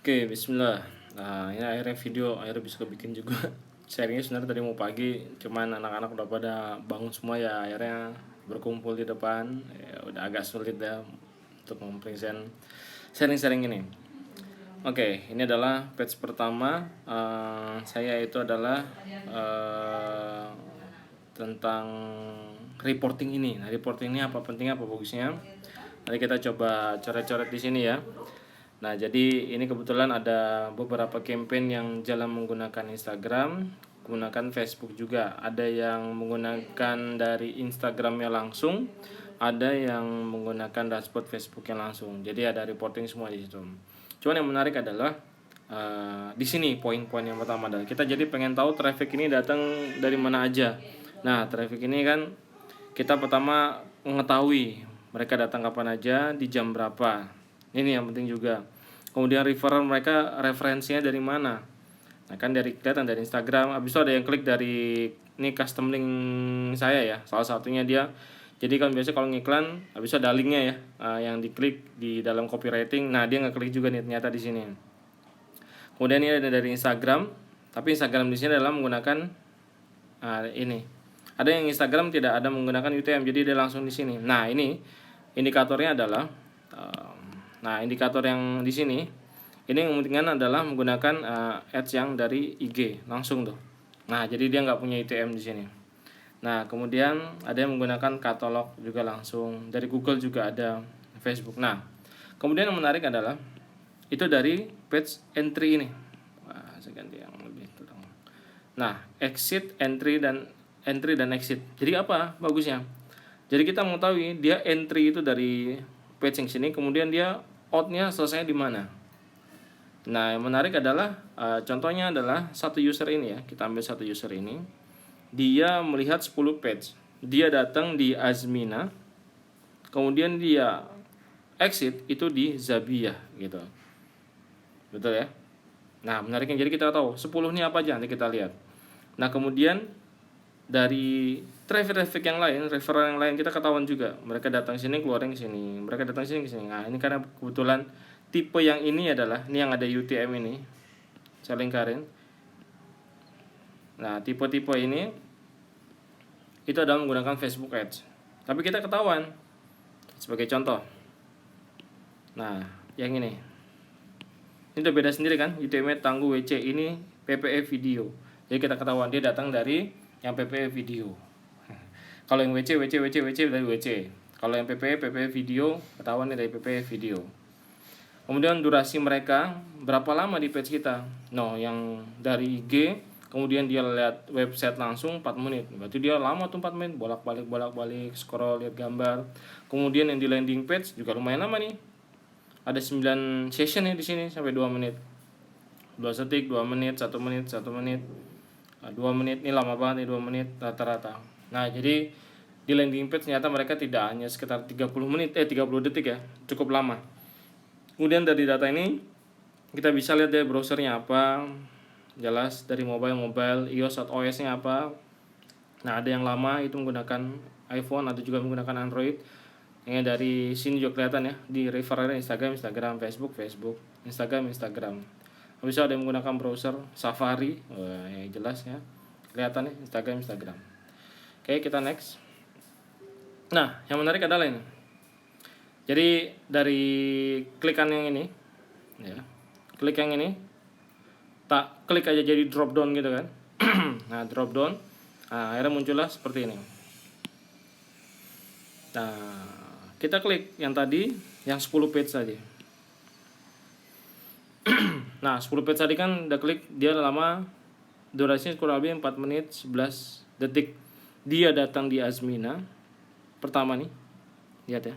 Oke, bismillah. Nah, ini akhirnya bisa bikin juga. Sharingnya sebenarnya tadi mau pagi, cuman anak-anak udah pada bangun semua ya, akhirnya berkumpul di depan. Ya, udah agak sulit ya untuk mempresent sharing-sharing ini. Oke, ini adalah page pertama. Saya itu adalah tentang reporting ini. Nah, reporting ini apa pentingnya, apa bagusnya? Nanti kita coba coret-coret di sini ya. Nah, jadi ini kebetulan ada beberapa campaign yang jalan menggunakan Instagram, menggunakan Facebook juga. Ada yang menggunakan dari Instagramnya langsung, ada yang menggunakan dashboard Facebooknya langsung. Jadi ada reporting semua di situ. Cuman yang menarik adalah di sini poin-poin yang pertama adalah kita jadi pengen tahu traffic ini datang dari mana aja. Nah, traffic ini kan kita pertama mengetahui mereka datang kapan aja, di jam berapa. Ini yang penting juga. Kemudian referral mereka referensinya dari mana. Nah, kan dari kelihatan dari Instagram. Habis itu ada yang klik dari ini custom link saya ya. Salah satunya dia. Jadi kan biasa kalau ngiklan habis itu ada linknya ya, yang diklik di dalam copywriting. Nah, dia ngeklik juga nih ternyata di sini. Kemudian ini ada dari Instagram, tapi Instagram di sini adalah menggunakan ini. Ada yang Instagram tidak ada menggunakan UTM, jadi dia langsung di sini. Nah, ini indikatornya adalah indikator yang di sini ini kemungkinan adalah menggunakan ads yang dari IG langsung tuh. Nah, jadi dia nggak punya UTM di sini. Nah, kemudian ada yang menggunakan katalog juga langsung, dari Google juga ada, Facebook. Nah, kemudian yang menarik adalah itu dari page entry ini. Wah, saya ganti yang lebih terang. Nah, entry dan exit. Jadi apa bagusnya? Jadi kita mengetahui dia entry itu dari page yang sini, kemudian dia outnya selesai di mana. Nah, yang menarik adalah contohnya adalah satu user ini ya. Kita ambil satu user ini. Dia melihat 10 page. Dia datang di Azmina. Kemudian dia exit itu di Zabiyah gitu. Betul ya? Nah, menariknya jadi kita tahu 10 ini apa aja, nanti kita lihat. Nah, kemudian dari traffic yang lain, referral yang lain kita ketahuan juga. Mereka datang sini, keluarin ke sini. Mereka datang sini ke sini. Nah, ini karena kebetulan tipe yang ini adalah ini yang ada UTM ini. Saya lingkarin. Nah, tipe-tipe ini itu adalah menggunakan Facebook Ads. Tapi kita ketahuan sebagai contoh. Nah, yang ini. Ini udah beda sendiri kan? UTM tangguh WC ini PPE video. Jadi kita ketahuan dia datang dari yang PPE video. Kalau yang WC dari WC. Kalau yang PPE video ketahuan dari PPE video. Kemudian durasi mereka berapa lama di page kita. No, yang dari IG kemudian dia lihat website langsung 4 menit. Berarti dia lama tuh 4 menit, bolak-balik scroll lihat gambar. Kemudian yang di landing page juga lumayan lama nih. Ada 9 session ya di sini sampai 2 menit. 2 detik, 2 menit, 1 menit, 1 menit. 2 menit ini lama banget nih, 2 menit rata-rata. Nah, jadi di landing page ternyata mereka tidak hanya sekitar 30 detik ya, cukup lama. Kemudian dari data ini kita bisa lihat dari browsernya apa, jelas dari mobile, iOS atau OS-nya apa. Nah, ada yang lama itu menggunakan iPhone, ada juga menggunakan Android. Yang dari sini juga kelihatan ya, di referral Instagram, Facebook, Instagram. Habis itu ada yang menggunakan browser Safari, ya jelas ya, kelihatan ya Instagram. Oke, kita next. Nah, yang menarik adalah ini. Jadi dari klikan yang ini, ya, klik yang ini, tak klik aja jadi drop down gitu kan. Nah, drop down, nah, akhirnya muncullah seperti ini. Nah, kita klik yang tadi, yang 10 page saja. Nah, 10 page tadi kan udah klik, dia lama, durasinya kurang lebih 4 menit 11 detik. Dia datang di Azmina pertama nih, lihat ya.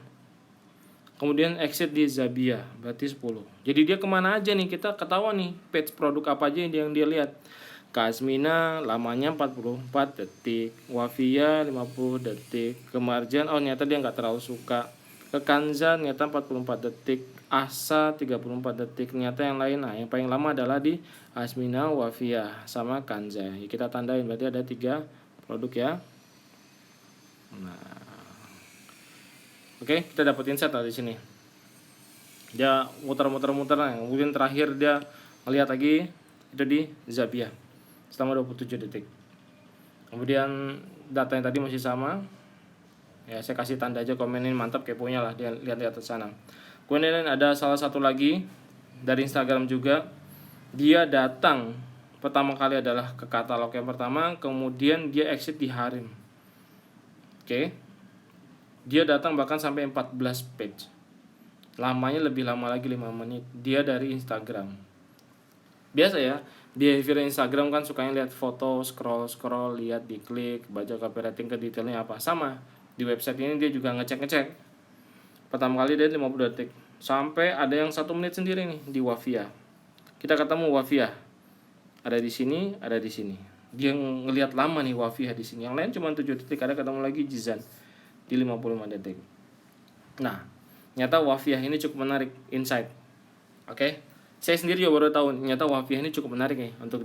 Kemudian exit di Zabiyah, berarti 10. Jadi dia kemana aja nih, kita ketahuan nih page produk apa aja yang dia lihat. Ke Azmina lamanya 44 detik, Wafia 50 detik, ke Marjan ternyata dia nggak terlalu suka, ke Kanza ternyata 44 detik, Asa 34 detik, ternyata yang lain. Nah, yang paling lama adalah di Azmina, Wafia sama Kanza. Kita tandain berarti ada 3 produk ya. Nah, oke, kita dapat insight di sini. Dia muter-muter, kemudian terakhir dia ngelihat lagi itu di Zapier selama 27 detik. Kemudian data yang tadi masih sama. Ya, saya kasih tanda aja, komen ini mantap, keponya lah, dia lihat-lihat ke sana. Kemudian ada salah satu lagi dari Instagram juga. Dia datang pertama kali adalah ke katalog yang pertama, kemudian dia exit di Harim. Oke. Dia datang bahkan sampai 14 page. Lamanya lebih lama lagi, 5 menit. Dia dari Instagram. Biasa ya, behavior Instagram kan sukanya lihat foto, scroll, lihat, diklik, baca copywriting ke detailnya apa. Sama, di website ini dia juga ngecek. Pertama kali dia 50 detik. Sampai ada yang 1 menit sendiri nih di Wafia. Kita ketemu Wafia. Ada di sini, ada di sini. Dia ngelihat lama nih Wafia di sini. Yang lain cuma 7 detik, ada ketemu lagi Jizan di 55 detik. Nah, nyata Wafia ini cukup menarik, insight. Oke. Saya sendiri juga baru tahu nyata Wafia ini cukup menarik nih untuk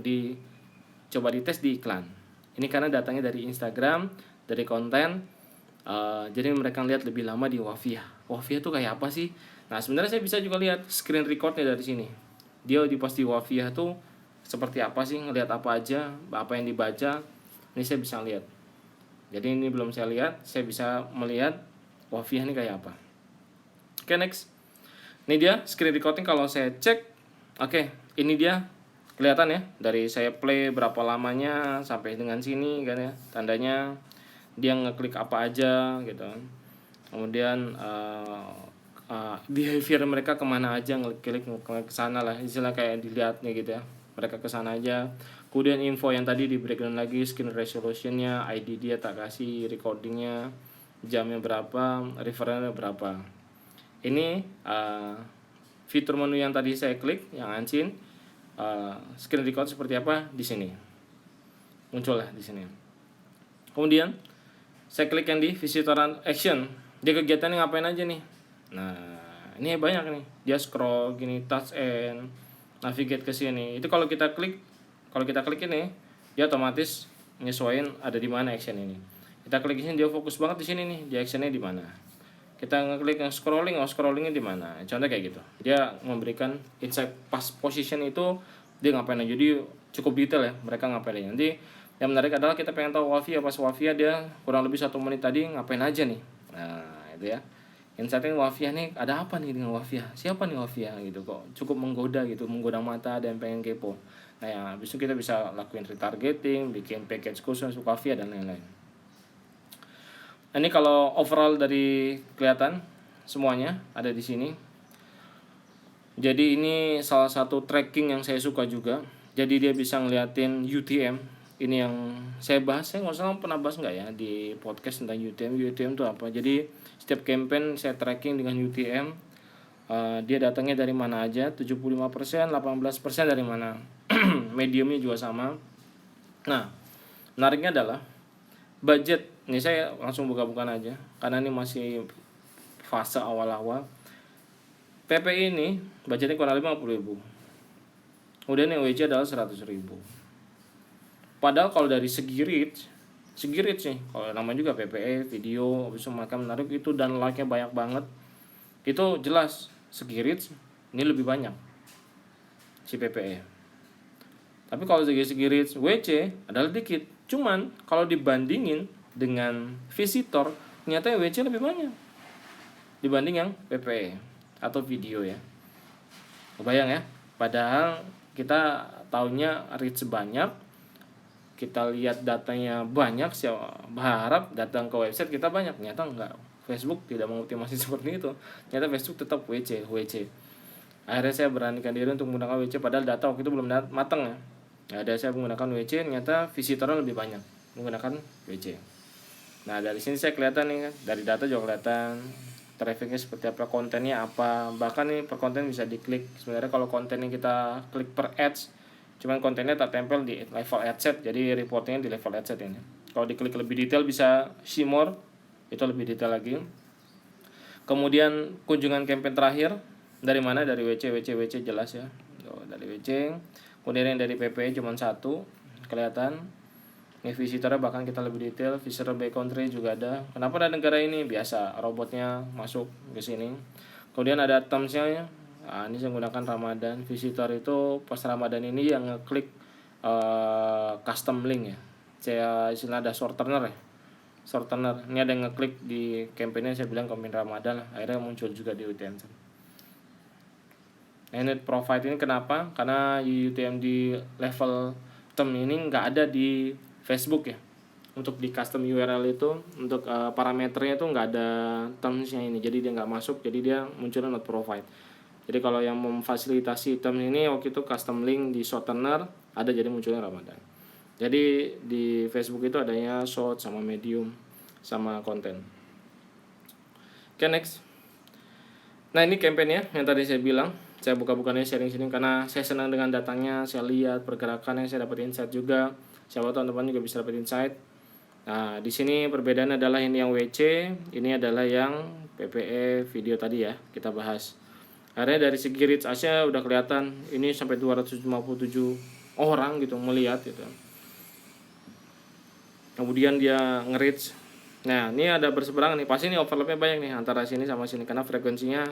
coba dites di iklan. Ini karena datangnya dari Instagram, dari konten. Jadi mereka lihat lebih lama di Wafia. Wafia tuh kayak apa sih? Nah, sebenarnya saya bisa juga lihat screen recordnya dari sini. Dia di post di Wafia tuh seperti apa sih, ngelihat apa aja, apa yang dibaca. Ini saya bisa lihat. Jadi ini belum saya lihat, saya bisa melihat Wafia ini kayak apa. Oke, next. Ini dia screen recording kalau saya cek. Oke, ini dia kelihatan ya, dari saya play berapa lamanya sampai dengan sini kan ya. Tandanya dia ngeklik apa aja gitu. Kemudian behavior mereka kemana aja, ngeklik ke sana lah, istilah kayak dilihatnya gitu ya, mereka ke sana aja. Kemudian info yang tadi di breakdown lagi, screen resolutionnya, ID dia tak kasih, recordingnya, jamnya berapa, referennya berapa. Ini fitur menu yang tadi saya klik, yang Ancin, screen record seperti apa di sini, muncul lah di sini. Kemudian saya klik yang di visitoran action, dia kegiatannya ngapain aja nih. Nah, ini banyak nih. Dia scroll gini, touch and navigate ke sini. Itu kalau kita klik ini, dia otomatis nyesuaiin ada di mana action ini. Kita klik ini, dia fokus banget di sini nih, di actionnya di mana. Kita ngeklik yang scrollingnya di mana. Contoh kayak gitu. Dia memberikan insight pas position itu dia ngapain aja. Jadi cukup detail ya, mereka ngapain aja. Nanti yang menarik adalah kita pengen tahu Wafia, pas Wafia dia kurang lebih 1 menit tadi ngapain aja nih. Nah, itu ya. Insightnya Wafia nih, ada apa nih dengan Wafia? Siapa nih Wafia gitu, kok cukup menggoda gitu, menggoda mata dan pengen kepo. Nah ya, habis itu kita bisa lakuin retargeting, bikin package khusus untuk Wafia dan lain-lain. Ini kalau overall dari kelihatan semuanya ada di sini. Jadi ini salah satu tracking yang saya suka juga. Jadi dia bisa ngeliatin UTM. Ini yang saya bahas, saya nggak salah pernah bahas nggak ya di podcast tentang UTM. UTM itu apa? Jadi setiap campaign saya tracking dengan UTM. Dia datangnya dari mana aja, 75%, 18% dari mana. Mediumnya juga sama. Nah, menariknya adalah budget. Ini saya langsung buka-bukaan aja karena ini masih fase awal-awal. PPI ini budgetnya kurang lebih 50.000. Kemudian yang WC adalah 100.000. Padahal kalau dari segi reach sih, kalau namanya juga PPE video, habis itu mereka menarik itu dan like-nya banyak banget. Itu jelas segi reach ini lebih banyak si PPE. Tapi kalau dari segi reach WC adalah dikit. Cuman kalau dibandingin dengan visitor, ternyata WC lebih banyak dibanding yang PPE atau video ya. Kebayang ya? Padahal kita taunya reach banyak, kita lihat datanya banyak, siapa berharap datang ke website kita banyak, ternyata enggak. Facebook tidak mengoptimasi seperti itu. Ternyata Facebook tetap WC. Akhirnya saya beranikan diri untuk menggunakan WC, padahal data waktu itu belum matang ya. Ada saya menggunakan WC, ternyata visitornya lebih banyak menggunakan WC. Nah, dari sini saya kelihatan nih kan, dari data juga kelihatan trafficnya seperti apa, kontennya apa. Bahkan nih per konten bisa diklik. Sebenarnya kalau konten yang kita klik per ads, cuman kontennya tak tempel di level adset, jadi reportingnya di level adset ini. Kalau diklik lebih detail bisa see more, itu lebih detail lagi. Kemudian kunjungan campaign terakhir dari mana? Dari WC jelas ya. Dari WC. Kemudian yang dari PPE cuma 1 kelihatan. Ini visitornya bahkan kita lebih detail, visitor by country juga ada. Kenapa ada negara ini? Biasa robotnya masuk ke sini. Kemudian ada terms-nya, Ini saya menggunakan Ramadan. Visitor itu pas Ramadan ini yang ngeklik custom link ya. Saya istilah ada shortener ya. Shortener. Ini ada yang ngeklik di campaignnya, saya bilang campaign Ramadan lah. Akhirnya muncul juga di UTM. Nah ini provide ini kenapa? Karena UTM di level term ini nggak ada di Facebook ya. Untuk di custom URL itu untuk parameternya itu nggak ada termsnya ini, jadi dia nggak masuk, jadi dia munculnya not provide. Jadi kalau yang memfasilitasi term ini waktu itu custom link di shortener ada, jadi munculnya Ramadan. Jadi di Facebook itu adanya short sama medium sama konten. Oke, next. Nah ini campaignnya yang tadi saya bilang, saya buka-bukanya sharing-sharing karena saya senang dengan datangnya, saya lihat pergerakannya, saya dapat insight juga. Siapa tahu teman-teman juga bisa dapat insight. Nah, di sini perbedaannya adalah ini yang WC, ini adalah yang PPE video tadi ya, kita bahas. Akhirnya dari segi reach Asia udah kelihatan, ini sampai 257 orang gitu melihat gitu. Kemudian dia nge-reach. Nah, ini ada berseberangan nih, pasti ini overlapnya banyak nih antara sini sama sini karena frekuensinya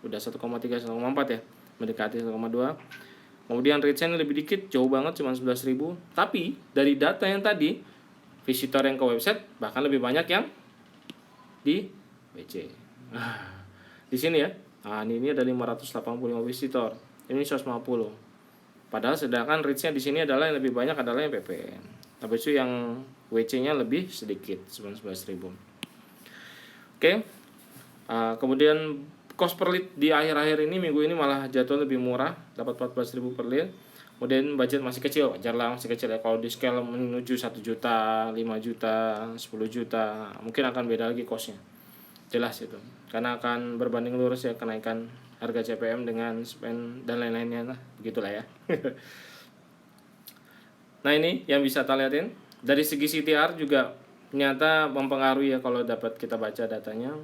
udah 1,3 1,4 ya, mendekati 1,2. Kemudian reach-nya lebih dikit, jauh banget cuma 11.000. Tapi dari data yang tadi visitor yang ke website bahkan lebih banyak yang di WC. Di sini ya. Nah, ini ada 585 visitor. Ini 150. Padahal sedangkan reach-nya di sini adalah yang lebih banyak adalah yang PPN. Tapi itu yang WC-nya lebih sedikit, 11.000. Oke. Kemudian cost per lead di akhir-akhir ini minggu ini malah jatuh lebih murah, dapat 14.000 per lead. Kemudian budget masih kecil, wajar lah masih kecil ya. Kalau di scale menuju 1 juta, 5 juta, 10 juta, mungkin akan beda lagi costnya. Jelas itu. Karena akan berbanding lurus ya kenaikan harga CPM dengan spend dan lain-lainnya lah. Begitulah ya. Nah ini yang bisa kita lihatin. Dari segi CTR juga ternyata mempengaruhi ya kalau dapat kita baca datanya.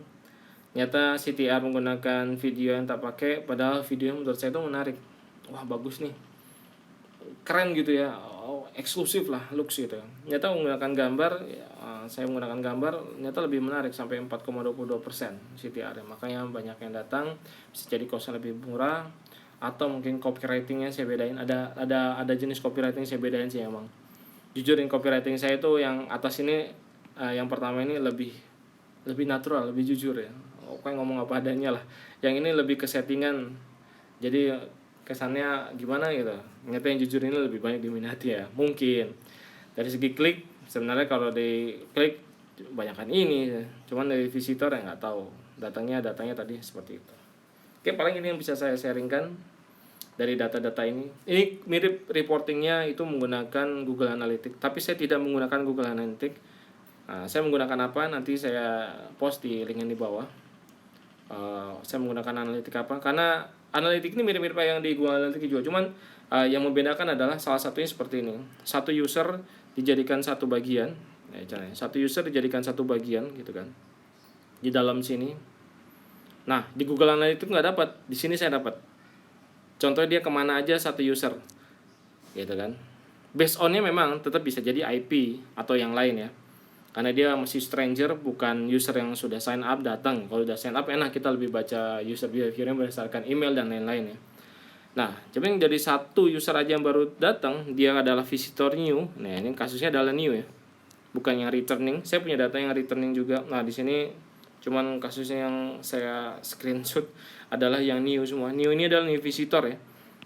Ternyata CTR menggunakan video yang tak pakai, padahal video yang menurut saya itu menarik. Wah bagus nih. Keren gitu ya, eksklusif lah, looks gitu. Ternyata menggunakan gambar, saya menggunakan gambar, ternyata lebih menarik sampai 4,22% CTR. Makanya banyak yang datang, bisa jadi costnya lebih murah, atau mungkin copywritingnya saya bedain. Ada jenis copywriting saya bedain sih emang. Jujur yang copywriting saya itu yang atas ini, yang pertama ini lebih natural, lebih jujur ya. Oke ngomong apa adanya lah. Yang ini lebih ke settingan. Jadi kesannya gimana gitu. Ternyata yang jujur ini lebih banyak diminati ya. Mungkin dari segi klik sebenarnya kalau di klik banyakkan ini, cuman dari visitor ya nggak tahu. Datanya tadi seperti itu. Oke, paling ini yang bisa saya sharingkan dari data-data ini. Ini mirip reportingnya itu menggunakan Google Analytics, tapi saya tidak menggunakan Google Analytics. Nah, saya menggunakan apa? Nanti saya post di link yang di bawah. Saya menggunakan analitik apa? Karena analitik ini mirip-mirip yang di Google Analytics juga, cuman yang membedakan adalah salah satunya seperti ini. Satu user dijadikan satu bagian, satu user dijadikan satu bagian gitu kan. Di dalam sini. Nah, di Google Analytics nggak dapat, di sini saya dapat. Contohnya dia kemana aja satu user, gitu kan. Based on-nya memang tetap bisa jadi IP atau yang lain ya. Karena dia masih stranger, bukan user yang sudah sign up datang. Kalau udah sign up enak, kita lebih baca user behavior-nya berdasarkan email dan lain-lain ya. Nah, coba yang dari satu user aja yang baru datang, dia adalah visitor new. Nah, ini kasusnya adalah new ya. Bukan yang returning. Saya punya data yang returning juga. Nah, di sini cuman kasusnya yang saya screenshot adalah yang new semua. New ini adalah new visitor ya.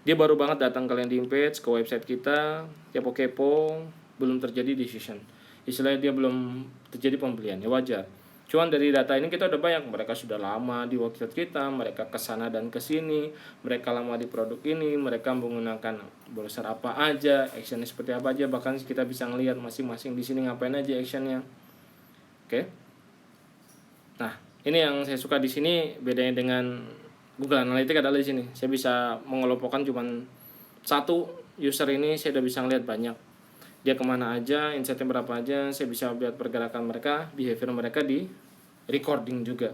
Dia baru banget datang ke landing page, ke website kita, kepo-kepo, belum terjadi decision. Istilahnya dia belum terjadi pembelian, ya wajar. Cuman dari data ini kita udah banyak, mereka sudah lama di website kita, mereka kesana dan kesini, mereka lama di produk ini, mereka menggunakan browser apa aja, actionnya seperti apa aja, bahkan kita bisa ngelihat masing-masing di sini ngapain aja actionnya. Oke. Nah, ini yang saya suka di sini bedanya dengan Google Analytics adalah di sini. Saya bisa mengelompokkan cuman satu user ini, saya udah bisa ngelihat banyak. Dia kemana aja, insight-nya berapa aja, saya bisa lihat pergerakan mereka, behavior mereka di recording juga.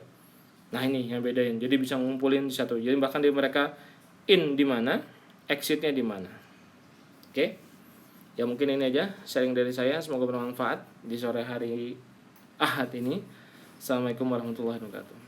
Nah ini yang bedain, jadi bisa ngumpulin di satu. Jadi bahkan mereka in di mana, exit-nya di mana. Oke, ya mungkin ini aja sharing dari saya, semoga bermanfaat di sore hari Ahad ini. Assalamualaikum warahmatullahi wabarakatuh.